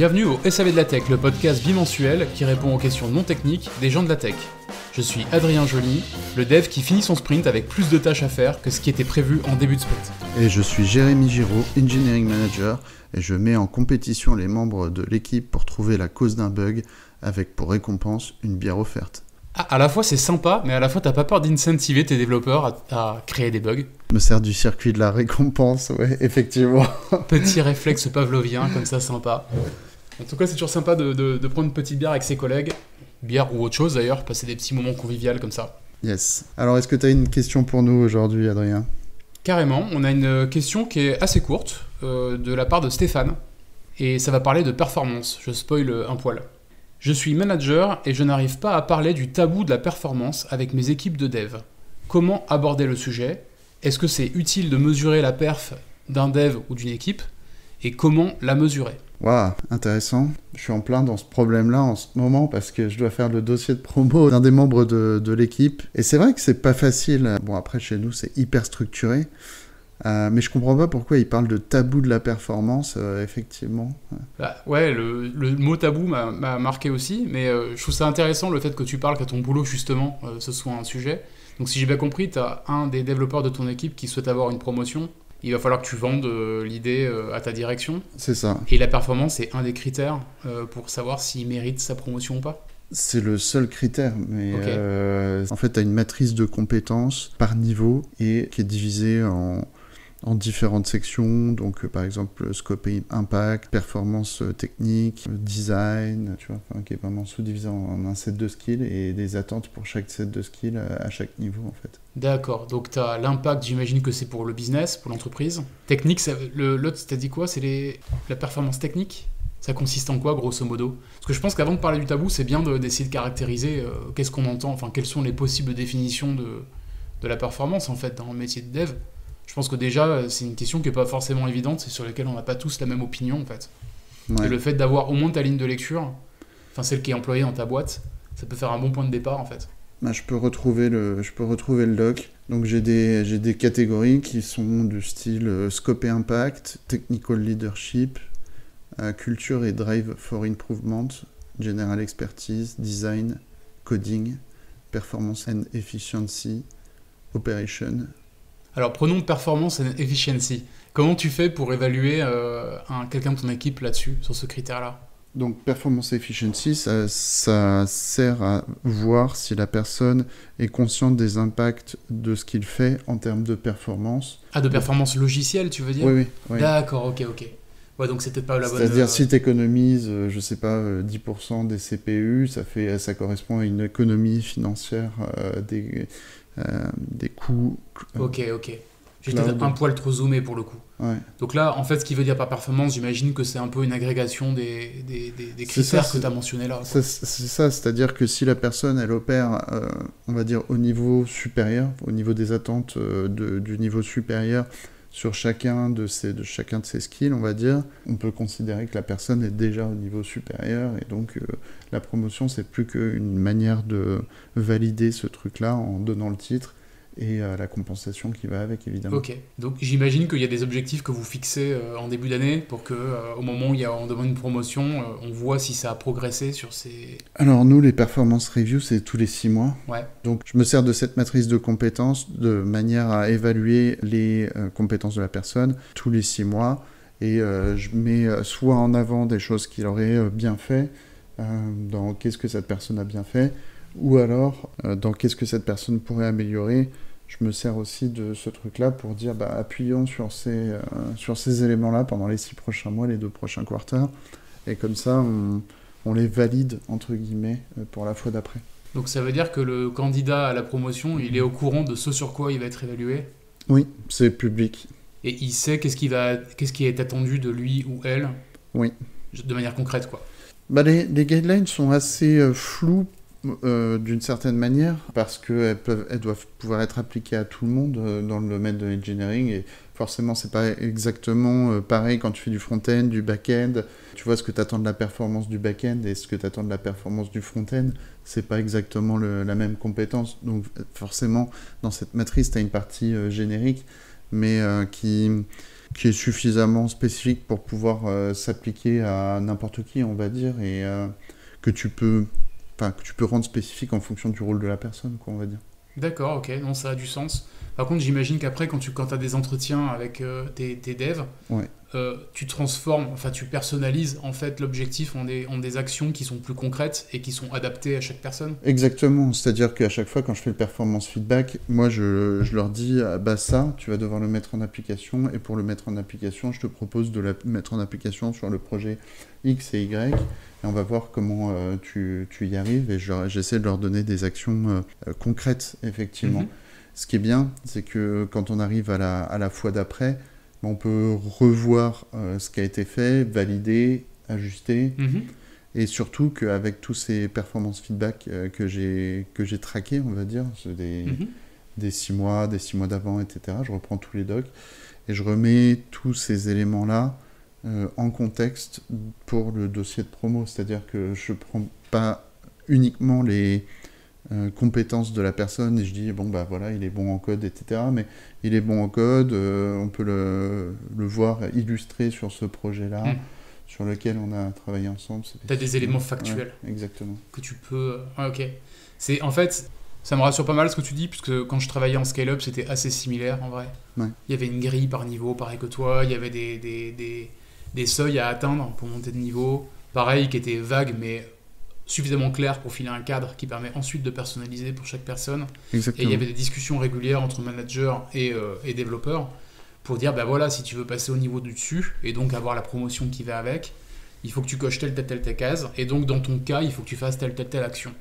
Bienvenue au SAV de la Tech, le podcast bimensuel qui répond aux questions non techniques des gens de la tech. Je suis Adrien Joly, le dev qui finit son sprint avec plus de tâches à faire que ce qui était prévu en début de sprint. Et je suis Jérémy Giraud, Engineering Manager, et je mets en compétition les membres de l'équipe pour trouver la cause d'un bug, avec pour récompense une bière offerte. À la fois c'est sympa, mais à la fois t'as pas peur d'incentiver tes développeurs à créer des bugs. Je me sers du circuit de la récompense, ouais, effectivement. Petit réflexe pavlovien, comme ça, sympa. En tout cas, c'est toujours sympa de prendre une petite bière avec ses collègues. Bière ou autre chose d'ailleurs, passer des petits moments conviviaux comme ça. Yes. Alors, est-ce que tu as une question pour nous aujourd'hui, Adrien ? Carrément, on a une question qui est assez courte, de la part de Stéphane. Et ça va parler de performance, je spoil un poil. Je suis manager et je n'arrive pas à parler du tabou de la performance avec mes équipes de dev. Comment aborder le sujet ? Est-ce que c'est utile de mesurer la perf d'un dev ou d'une équipe ? Et comment la mesurer ? Waouh, intéressant. Je suis en plein dans ce problème-là en ce moment parce que je dois faire le dossier de promo d'un des membres de l'équipe. Et c'est vrai que c'est pas facile. Bon, après, chez nous, c'est hyper structuré. Mais je comprends pas pourquoi il parle de tabou de la performance, effectivement. Bah, ouais, le mot tabou m'a marqué aussi, mais je trouve ça intéressant le fait que tu parles qu'à ton boulot, justement, ce soit un sujet. Donc si j'ai bien compris, tu as un des développeurs de ton équipe qui souhaite avoir une promotion. Il va falloir que tu vendes l'idée à ta direction. C'est ça. Et la performance est un des critères pour savoir s'il mérite sa promotion ou pas. C'est le seul critère, mais Okay. En fait, tu as une matrice de compétences par niveau et qui est divisée en différentes sections, donc par exemple scope et impact, performance technique, design, tu vois, qui est vraiment sous-divisé en un set de skills et des attentes pour chaque set de skills à chaque niveau en fait. D'accord, donc tu as l'impact, j'imagine que c'est pour le business, pour l'entreprise. Technique, l'autre, t'as dit quoi ? C'est la performance technique ? Ça consiste en quoi, grosso modo ? Parce que je pense qu'avant de parler du tabou, c'est bien d'essayer de caractériser qu'est-ce qu'on entend, enfin quelles sont les possibles définitions de la performance en fait dans le métier de dev. Je pense que déjà, c'est une question qui n'est pas forcément évidente, c'est sur laquelle on n'a pas tous la même opinion en fait. Ouais. Et le fait d'avoir au moins ta ligne de lecture, enfin celle qui est employée dans ta boîte, ça peut faire un bon point de départ en fait. Bah, je peux retrouver le doc. Donc j'ai des catégories qui sont du style scope et impact, technical leadership, culture et drive for improvement, general expertise, design, coding, performance and efficiency, operation. Alors prenons performance and efficiency. Comment tu fais pour évaluer quelqu'un de ton équipe là-dessus, sur ce critère-là ? Donc performance efficiency, ça sert à voir si la personne est consciente des impacts de ce qu'il fait en termes de performance. Ah, de performance logicielle, tu veux dire ? Oui. D'accord, ok. Ouais, donc c'était pas la bonne... C'est-à-dire si tu économises, 10% des CPU, ça correspond à une économie financière des coûts. Ok. J'étais un poil trop zoomé pour le coup. Ouais. Donc là, en fait, ce qui veut dire par performance, j'imagine que c'est un peu une agrégation des critères que tu as mentionnés là. C'est ça, c'est-à-dire que si la personne, elle opère, on va dire, au niveau supérieur, au niveau des attentes du niveau supérieur, sur chacun de ses skills, on va dire, on peut considérer que la personne est déjà au niveau supérieur, et donc la promotion, c'est plus qu'une manière de valider ce truc-là en donnant le titre, et la compensation qui va avec, évidemment. Ok, donc j'imagine qu'il y a des objectifs que vous fixez en début d'année pour qu'au moment où on demande une promotion, on voit si ça a progressé sur ces... Alors nous, les performance reviews, c'est tous les 6 mois. Ouais. Donc je me sers de cette matrice de compétences de manière à évaluer les compétences de la personne tous les 6 mois. Et je mets soit en avant des choses qu'il aurait bien fait, dans qu'est-ce que cette personne a bien fait, ou alors dans qu'est-ce que cette personne pourrait améliorer. Je me sers aussi de ce truc-là pour dire appuyons sur ces éléments-là pendant les 6 prochains mois, les 2 prochains quarters, et comme ça on les valide entre guillemets pour la fois d'après. Donc ça veut dire que le candidat à la promotion, il est au courant de ce sur quoi il va être évalué ? Oui, c'est public. Et il sait qu'est-ce qui est attendu de lui ou elle ? Oui. De manière concrète, quoi. Les guidelines sont assez floues d'une certaine manière, parce qu'elles doivent pouvoir être appliquées à tout le monde dans le domaine de l'engineering, et forcément c'est pas exactement pareil quand tu fais du front-end, du back-end. Tu vois ce que tu attends de la performance du back-end et ce que tu attends de la performance du front-end, c'est pas exactement la même compétence. Donc forcément dans cette matrice tu as une partie générique, mais qui qui est suffisamment spécifique pour pouvoir s'appliquer à n'importe qui, on va dire, et que tu peux rendre spécifique en fonction du rôle de la personne, quoi, on va dire. D'accord, ok, non, ça a du sens. Par contre, j'imagine qu'après, quand tu as des entretiens avec tes devs, Ouais. Tu transformes, enfin tu personnalises en fait l'objectif en des actions qui sont plus concrètes et qui sont adaptées à chaque personne. Exactement, c'est-à-dire qu'à chaque fois quand je fais le performance feedback, moi je leur dis bah ça, tu vas devoir le mettre en application, et pour le mettre en application, je te propose de le mettre en application sur le projet X et Y, et on va voir comment tu y arrives, et j'essaie de leur donner des actions concrètes, effectivement. Ce qui est bien, c'est que quand on arrive à la fois d'après, on peut revoir ce qui a été fait, valider, ajuster, et surtout qu'avec tous ces performance feedback que j'ai traqués, on va dire, des 6 mois, des 6 mois d'avant, etc. Je reprends tous les docs et je remets tous ces éléments-là en contexte pour le dossier de promo. C'est-à-dire que je ne prends pas uniquement les compétences de la personne et je dis bon bah voilà, il est bon en code, etc. Mais il est bon en code, on peut le voir illustré sur ce projet-là, sur lequel on a travaillé ensemble. Tu as des éléments factuels. Ouais, exactement. Que tu peux... ok. En fait, ça me rassure pas mal ce que tu dis, puisque quand je travaillais en scale-up, c'était assez similaire en vrai. Ouais. Il y avait une grille par niveau, pareil que toi, il y avait des seuils à atteindre pour monter de niveau, pareil, qui étaient vagues, mais suffisamment clair pour filer un cadre qui permet ensuite de personnaliser pour chaque personne. Exactement. Et il y avait des discussions régulières entre managers et développeurs pour dire, bah voilà, si tu veux passer au niveau du dessus et donc avoir la promotion qui va avec, il faut que tu coches telle case, et donc dans ton cas, il faut que tu fasses telle action.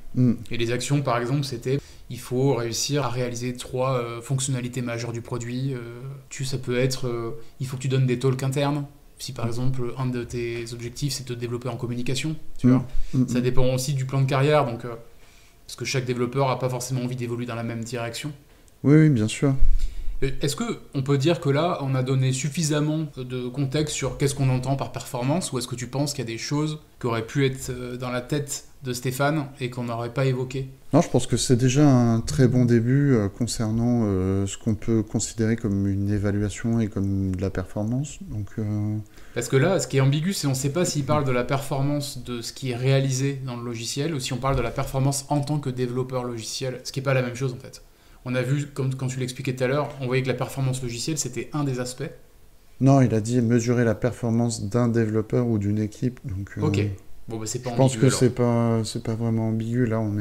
Et les actions, par exemple, c'était, il faut réussir à réaliser 3 fonctionnalités majeures du produit. Ça peut être, il faut que tu donnes des talks internes. Si par exemple, un de tes objectifs, c'est de te développer en communication, tu vois. Ça dépend aussi du plan de carrière, donc, parce que chaque développeur n'a pas forcément envie d'évoluer dans la même direction. Oui, bien sûr. Est-ce qu'on peut dire que là, on a donné suffisamment de contexte sur qu'est-ce qu'on entend par performance, ou est-ce que tu penses qu'il y a des choses qui auraient pu être dans la tête de Stéphane et qu'on n'aurait pas évoquées ? Non, je pense que c'est déjà un très bon début concernant ce qu'on peut considérer comme une évaluation et comme de la performance. Donc, Parce que là, ce qui est ambigu, c'est qu'on ne sait pas s'il parle de la performance de ce qui est réalisé dans le logiciel ou si on parle de la performance en tant que développeur logiciel, ce qui n'est pas la même chose en fait. On a vu, comme quand tu l'expliquais tout à l'heure, on voyait que la performance logicielle, c'était un des aspects. Non, il a dit mesurer la performance d'un développeur ou d'une équipe. Donc, ok. Bon, bah, c'est pas je ambigu. pense que alors. c'est pas vraiment ambigu. Là, on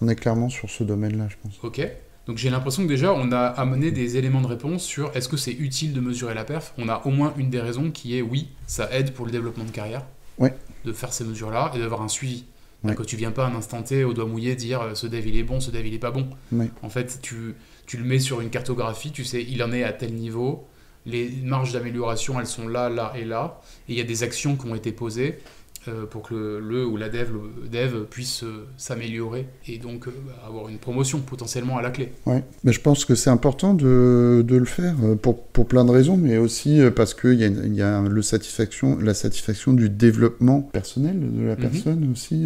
est clairement sur ce domaine-là, je pense. Ok. Donc j'ai l'impression que déjà, on a amené des éléments de réponse sur est-ce que c'est utile de mesurer la perf. On a au moins une des raisons qui est oui, ça aide pour le développement de carrière. Ouais. De faire ces mesures-là et d'avoir un suivi. Ouais. Que tu viens pas à un instant T au doigt mouillé dire ce dev il est bon, ce dev il est pas bon. Ouais. En fait, tu le mets sur une cartographie, tu sais, il en est à tel niveau, les marges d'amélioration elles sont là, là et là, et il y a des actions qui ont été posées pour que le ou la dev puisse s'améliorer et donc avoir une promotion potentiellement à la clé. Ouais, mais je pense que c'est important de le faire pour plein de raisons, mais aussi parce qu'il y a la satisfaction du développement personnel de la personne aussi.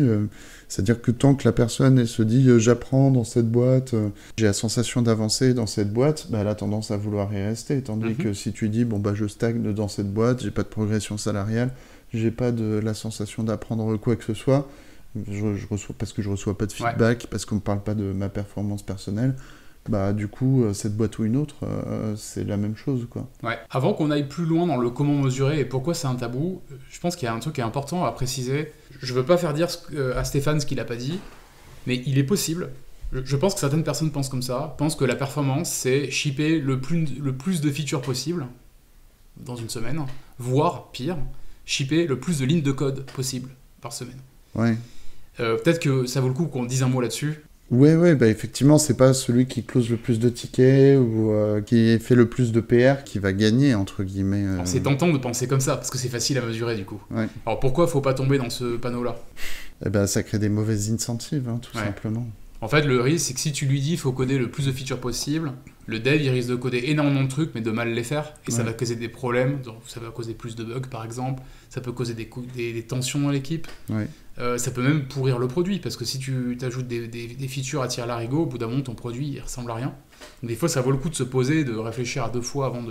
C'est-à-dire que tant que la personne elle se dit j'apprends dans cette boîte, j'ai la sensation d'avancer dans cette boîte, bah, elle a tendance à vouloir y rester. Tandis que si tu dis bon bah je stagne dans cette boîte, j'ai pas de progression salariale, j'ai pas la sensation d'apprendre quoi que ce soit, parce que je reçois pas de feedback, parce qu'on me parle pas de ma performance personnelle, bah du coup cette boîte ou une autre c'est la même chose quoi. Ouais. Avant qu'on aille plus loin dans le comment mesurer et pourquoi c'est un tabou, je pense qu'il y a un truc qui est important à préciser. Je veux pas faire dire à Stéphane ce qu'il a pas dit, mais il est possible. Je pense que certaines personnes pensent comme ça, pensent que la performance c'est shipper le plus de features possible dans une semaine, voire pire, shipper le plus de lignes de code possible par semaine. Ouais. Peut-être que ça vaut le coup qu'on dise un mot là-dessus. Ouais, bah effectivement, c'est pas celui qui close le plus de tickets ou qui fait le plus de PR qui va gagner, entre guillemets. Alors, c'est tentant de penser comme ça, parce que c'est facile à mesurer, du coup. Ouais. Alors, pourquoi faut pas tomber dans ce panneau-là ? Eh ben, ça crée des mauvaises incentives, hein, tout simplement. En fait, le risque, c'est que si tu lui dis qu'il faut coder le plus de features possible, le dev, il risque de coder énormément de trucs, mais de mal les faire, et ça va causer des problèmes, donc ça va causer plus de bugs, par exemple, ça peut causer des tensions dans l'équipe. Ouais. Ça peut même pourrir le produit, parce que si tu t'ajoutes des features à tire-larigot, au bout d'un moment, ton produit il ressemble à rien. Donc des fois, ça vaut le coup de se poser, de réfléchir à 2 fois avant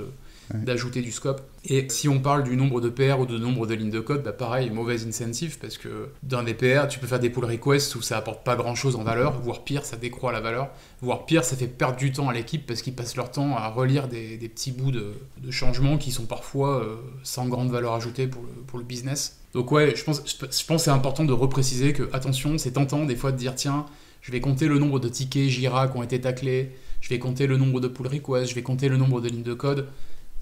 d'ajouter du scope. Et si on parle du nombre de PR ou du nombre de lignes de code, bah pareil, mauvaise incentive, parce que dans des PR, tu peux faire des pull requests où ça apporte pas grand-chose en valeur, voire pire, ça décroît la valeur, voire pire, ça fait perdre du temps à l'équipe parce qu'ils passent leur temps à relire des petits bouts de changements qui sont parfois sans grande valeur ajoutée pour le business. Donc ouais, je pense que c'est important de repréciser que, attention, c'est tentant des fois de dire, tiens, je vais compter le nombre de tickets Jira qui ont été taclés, je vais compter le nombre de pull requests, je vais compter le nombre de lignes de code.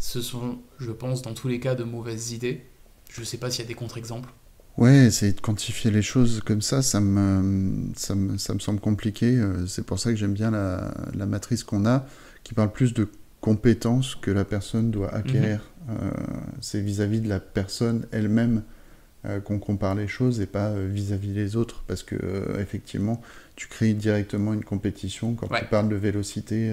Ce sont, je pense, dans tous les cas, de mauvaises idées. Je ne sais pas s'il y a des contre-exemples. Ouais, essayer de quantifier les choses comme ça me semble compliqué. C'est pour ça que j'aime bien la matrice qu'on a, qui parle plus de compétences que la personne doit acquérir. C'est vis-à-vis de la personne elle-même qu'on compare les choses et pas vis-à-vis les autres, parce que effectivement tu crées directement une compétition quand tu parles de vélocité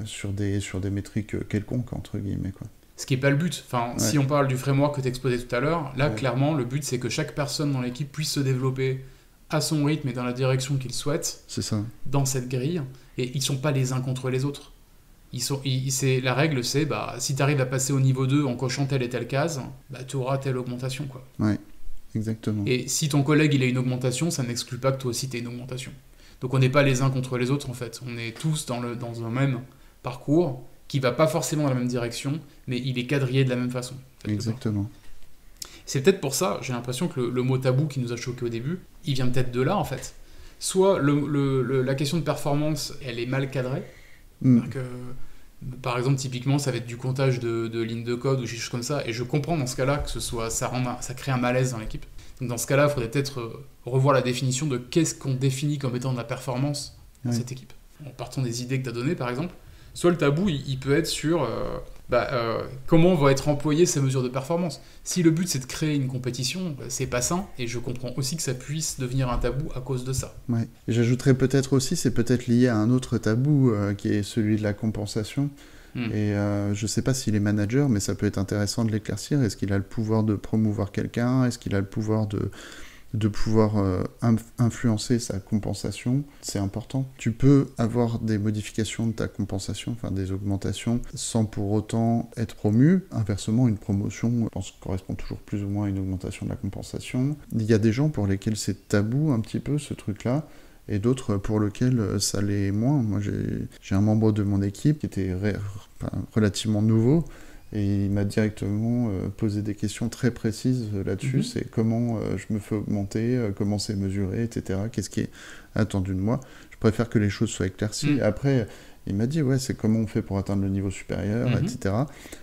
sur des métriques quelconques entre guillemets, quoi. Ce qui n'est pas le but. Enfin, si on parle du framework que tu exposais tout à l'heure, là clairement le but c'est que chaque personne dans l'équipe puisse se développer à son rythme et dans la direction qu'il souhaite. C'est ça. Dans cette grille, et ils sont pas les uns contre les autres. La règle c'est si tu arrives à passer au niveau 2 en cochant telle et telle case, tu auras telle augmentation, quoi. Ouais. Exactement. Et si ton collègue il a une augmentation, ça n'exclut pas que toi aussi tu aies une augmentation. Donc on n'est pas les uns contre les autres en fait. On est tous dans un même parcours qui va pas forcément dans la même direction, mais il est quadrillé de la même façon. Exactement. C'est peut-être pour ça, j'ai l'impression que le mot tabou qui nous a choqué au début, il vient peut-être de là en fait. Soit la question de performance, elle est mal cadrée. Par exemple, typiquement, ça va être du comptage de lignes de code ou des choses comme ça, et je comprends dans ce cas-là que ça crée un malaise dans l'équipe. Donc dans ce cas-là, il faudrait peut-être revoir la définition de qu'est-ce qu'on définit comme étant de la performance dans cette équipe. En partant des idées que tu as données, par exemple. Soit le tabou, il peut être sur comment vont être employées ces mesures de performance. Si le but c'est de créer une compétition, c'est pas sain, et je comprends aussi que ça puisse devenir un tabou à cause de ça. Ouais. Et j'ajouterais peut-être aussi, c'est peut-être lié à un autre tabou qui est celui de la compensation. Et je sais pas s'il est manager, mais ça peut être intéressant de l'éclaircir. Est-ce qu'il a le pouvoir de promouvoir quelqu'un ? Est-ce qu'il a le pouvoir de pouvoir influencer sa compensation? C'est important. Tu peux avoir des modifications de ta compensation, enfin des augmentations, sans pour autant être promu. Inversement, une promotion, je pense, correspond toujours plus ou moins à une augmentation de la compensation. Il y a des gens pour lesquels c'est tabou un petit peu ce truc-là, et d'autres pour lesquels ça l'est moins. Moi, j'ai un membre de mon équipe qui était relativement nouveau, et il m'a directement posé des questions très précises là-dessus. C'est comment je me fais augmenter, comment c'est mesuré, etc. Qu'est-ce qui est attendu de moi. Je préfère que les choses soient éclaircies. Après, il m'a dit, c'est comment on fait pour atteindre le niveau supérieur, etc.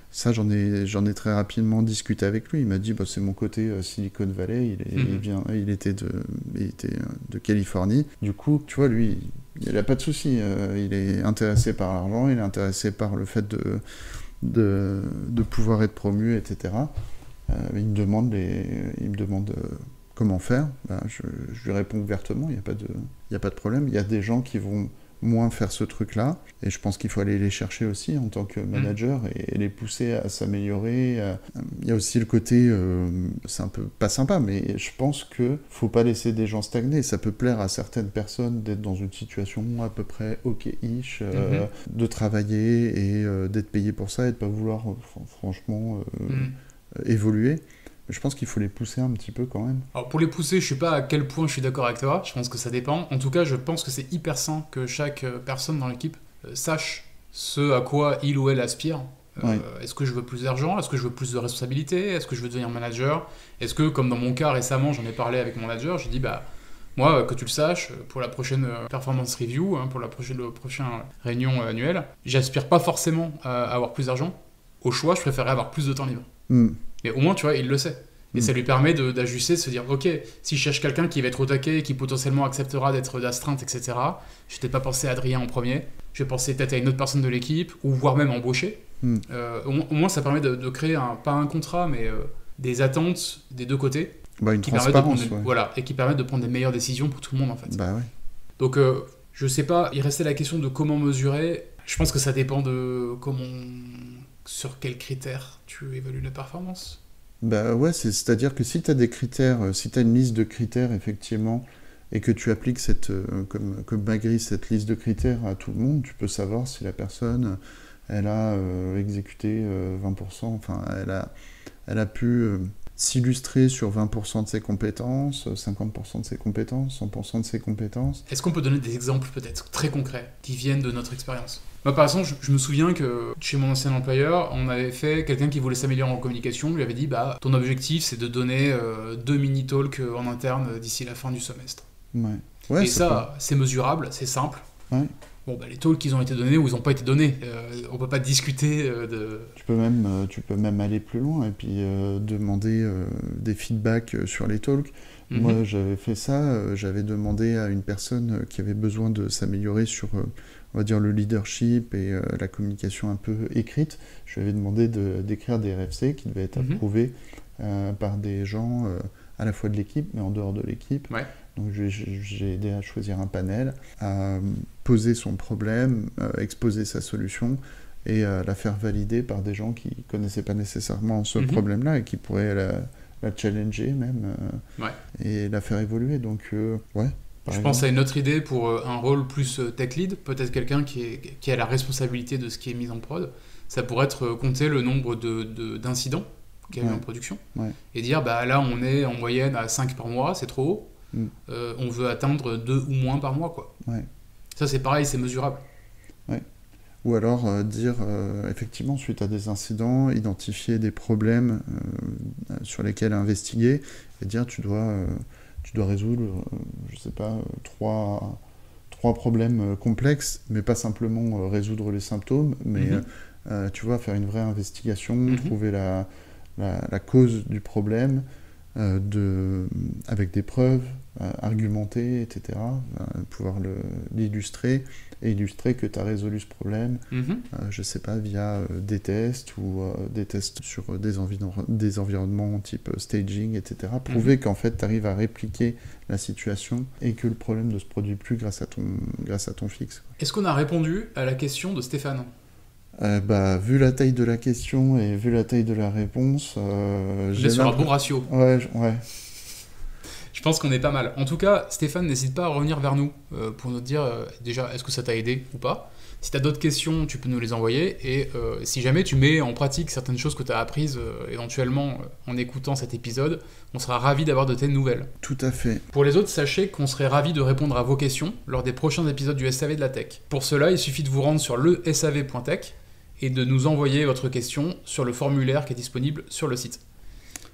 Ça, j'en ai très rapidement discuté avec lui. Il m'a dit, c'est mon côté Silicon Valley. Il était de Californie. Du coup, tu vois, lui, il n'a pas de souci. Il est intéressé par l'argent, il est intéressé par le fait de pouvoir être promu, etc. Il me demande comment faire. Je lui réponds ouvertement, il n'y a pas de problème. Il y a des gens qui vont moins faire ce truc-là, et je pense qu'il faut aller les chercher aussi en tant que manager et les pousser à s'améliorer. Il y a aussi le côté, c'est un peu pas sympa, mais je pense qu'il ne faut pas laisser des gens stagner. Ça peut plaire à certaines personnes d'être dans une situation à peu près ok-ish, de travailler et d'être payé pour ça et de ne pas vouloir franchement évoluer. Je pense qu'il faut les pousser un petit peu quand même. Alors pour les pousser, je sais pas à quel point je suis d'accord avec toi, je pense que ça dépend. En tout cas, je pense que c'est hyper sain que chaque personne dans l'équipe sache ce à quoi il ou elle aspire. Est-ce que je veux plus d'argent ? Est-ce que je veux plus de responsabilités ? Est-ce que je veux devenir manager ? Est-ce que, comme dans mon cas récemment, j'en ai parlé avec mon manager, j'ai dit moi, que tu le saches, pour la prochaine performance review, pour la prochaine réunion annuelle, j'aspire pas forcément à avoir plus d'argent. Au choix, je préférerais avoir plus de temps libre. Mais au moins, tu vois, il le sait. Et ça lui permet d'ajuster, de se dire, ok, si je cherche quelqu'un qui va être au taquet, qui potentiellement acceptera d'être d'astreinte, etc., je n'ai peut-être pas pensé à Adrien en premier, je vais penser peut-être à une autre personne de l'équipe, ou voire même embaucher. Au moins, ça permet de créer, pas un contrat, mais des attentes des deux côtés. Une transparence, voilà, et qui permettent de prendre des meilleures décisions pour tout le monde, en fait. Ouais. Donc, je sais pas, il restait la question de comment mesurer. Je pense que ça dépend de sur quels critères tu évalues la performance. C'est-à-dire que si tu as des critères, si tu as une liste de critères, effectivement, et que tu appliques comme Magri, cette liste de critères à tout le monde, tu peux savoir si la personne elle a exécuté 20%, enfin elle a pu s'illustrer sur 20% de ses compétences, 50% de ses compétences, 100% de ses compétences. Est-ce qu'on peut donner des exemples peut-être très concrets qui viennent de notre expérience? Moi, par exemple, je me souviens que chez mon ancien employeur, on avait fait quelqu'un qui voulait s'améliorer en communication, lui avait dit ton objectif c'est de donner 2 mini-talks en interne d'ici la fin du semestre. Ouais, et ça, c'est mesurable, c'est simple. Ouais. Bon, les talks ils ont été donnés ou ils n'ont pas été donnés, on peut pas discuter de... Tu peux même aller plus loin et puis demander des feedbacks sur les talks. Moi, j'avais fait ça, j'avais demandé à une personne qui avait besoin de s'améliorer sur, on va dire, le leadership et la communication un peu écrite. Je lui avais demandé d'écrire des RFC qui devaient être approuvés par des gens à la fois de l'équipe, mais en dehors de l'équipe. Ouais. Donc j'ai aidé à choisir un panel, à poser son problème, exposer sa solution et la faire valider par des gens qui ne connaissaient pas nécessairement ce problème-là et qui pourraient la challenger même et la faire évoluer. Donc, Je pense à une autre idée pour un rôle plus tech lead, peut-être quelqu'un qui a la responsabilité de ce qui est mis en prod. Ça pourrait être compter le nombre d'incidents qu'il y a eu en production et dire là on est en moyenne à 5 par mois, c'est trop haut. On veut atteindre 2 ou moins par mois, quoi. Ça c'est pareil, c'est mesurable. Ou alors dire effectivement suite à des incidents, identifier des problèmes sur lesquels investiguer et dire tu dois résoudre je sais pas trois problèmes complexes, mais pas simplement résoudre les symptômes, mais tu vois, faire une vraie investigation, trouver la cause du problème avec des preuves, argumenter, etc. Pouvoir l'illustrer et illustrer que tu as résolu ce problème, je sais pas, via des tests ou des tests sur des environnements type staging, etc. Prouver qu'en fait tu arrives à répliquer la situation et que le problème ne se produit plus grâce à ton fixe. Est-ce qu'on a répondu à la question de Stéphane ? Vu la taille de la question et vu la taille de la réponse... on est sur un bon ratio. Ouais. Je pense qu'on est pas mal. En tout cas, Stéphane, n'hésite pas à revenir vers nous pour nous dire déjà est-ce que ça t'a aidé ou pas. Si t'as d'autres questions, tu peux nous les envoyer. Et si jamais tu mets en pratique certaines choses que t'as apprises éventuellement en écoutant cet épisode, on sera ravis d'avoir de tes nouvelles. Tout à fait. Pour les autres, sachez qu'on serait ravis de répondre à vos questions lors des prochains épisodes du SAV de la Tech. Pour cela, il suffit de vous rendre sur le sav.tech et de nous envoyer votre question sur le formulaire qui est disponible sur le site.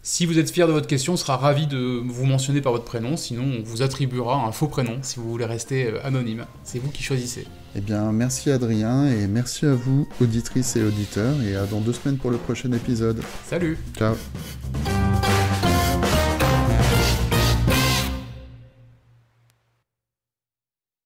Si vous êtes fier de votre question, on sera ravi de vous mentionner par votre prénom, sinon on vous attribuera un faux prénom si vous voulez rester anonyme. C'est vous qui choisissez. Eh bien, merci Adrien et merci à vous, auditrices et auditeurs, et à dans 2 semaines pour le prochain épisode. Salut. Ciao.